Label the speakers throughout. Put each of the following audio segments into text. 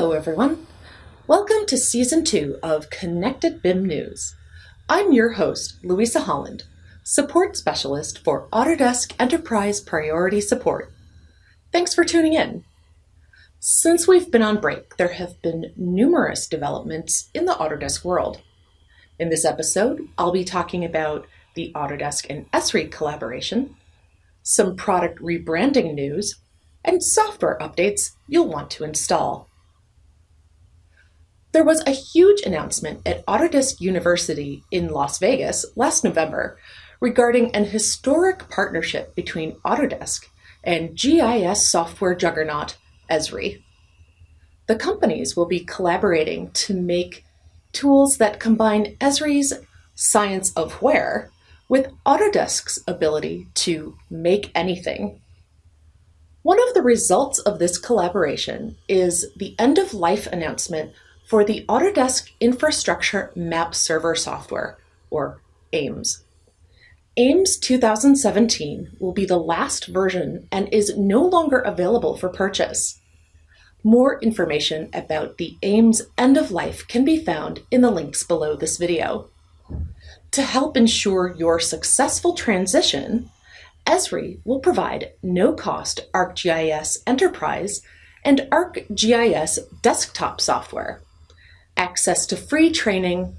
Speaker 1: Hello everyone. Welcome to Season 2 of Connected BIM News. I'm your host, Louisa Holland, Support Specialist for Autodesk Enterprise Priority Support. Thanks for tuning in. Since we've been on break, there have been numerous developments in the Autodesk world. In this episode, I'll be talking about the Autodesk and Esri collaboration, some product rebranding news, and software updates you'll want to install. There was a huge announcement at Autodesk University in Las Vegas last November regarding an historic partnership between Autodesk and GIS software juggernaut Esri. The companies will be collaborating to make tools that combine Esri's science of where with Autodesk's ability to make anything. One of the results of this collaboration is the end-of-life announcement for the Autodesk Infrastructure Map Server software, or AIMS. AIMS 2017 will be the last version and is no longer available for purchase. More information about the AIMS end-of-life can be found in the links below this video. To help ensure your successful transition, Esri will provide no-cost ArcGIS Enterprise and ArcGIS Desktop software, access to free training,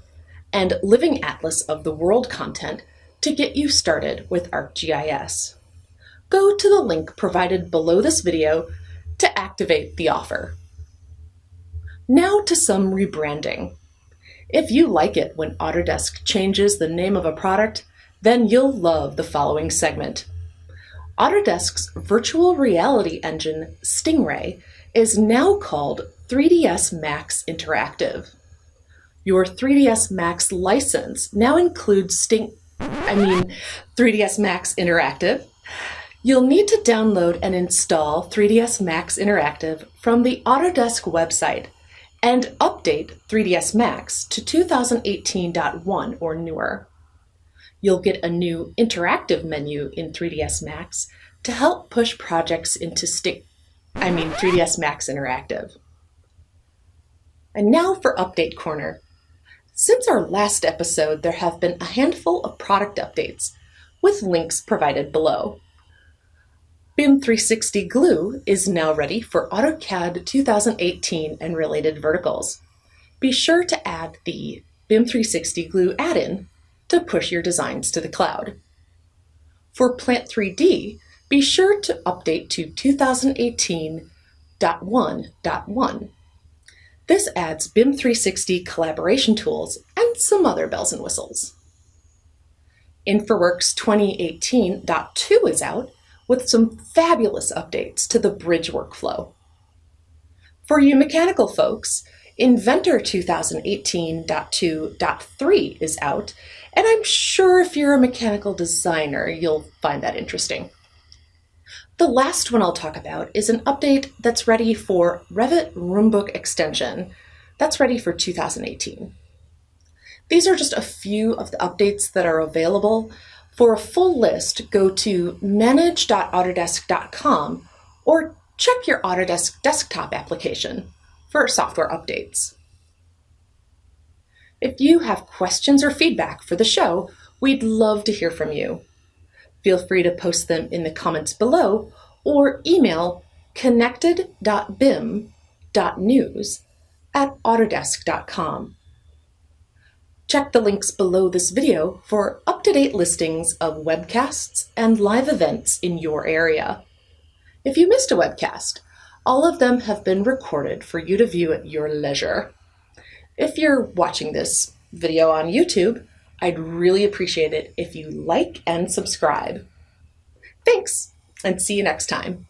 Speaker 1: and living atlas of the world content to get you started with ArcGIS. Go to the link provided below this video to activate the offer. Now to some rebranding. If you like it when Autodesk changes the name of a product, then you'll love the following segment. Autodesk's virtual reality engine, STINGRAY, is now called 3ds Max Interactive. Your 3ds Max license now includes 3ds Max Interactive. You'll need to download and install 3ds Max Interactive from the Autodesk website and update 3ds Max to 2018.1 or newer. You'll get a new interactive menu in 3ds Max to help push projects into 3ds Max Interactive. And now for Update Corner. Since our last episode, there have been a handful of product updates with links provided below. BIM 360 Glue is now ready for AutoCAD 2018 and related verticals. Be sure to add the BIM 360 Glue add-in to push your designs to the cloud. For Plant 3D, be sure to update to 2018.1.1. This adds BIM 360 collaboration tools and some other bells and whistles. InfraWorks 2018.2 is out with some fabulous updates to the bridge workflow. For you mechanical folks, Inventor 2018.2.3 is out, and I'm sure if you're a mechanical designer, you'll find that interesting. The last one I'll talk about is an update that's ready for Revit Roombook Extension. That's ready for 2018. These are just a few of the updates that are available. For a full list, go to manage.autodesk.com or check your Autodesk desktop application for software updates. If you have questions or feedback for the show, we'd love to hear from you. Feel free to post them in the comments below or email connected.bim.news at autodesk.com. Check the links below this video for up-to-date listings of webcasts and live events in your area. If you missed a webcast, all of them have been recorded for you to view at your leisure. If you're watching this video on YouTube, I'd really appreciate it if you like and subscribe. Thanks, and see you next time.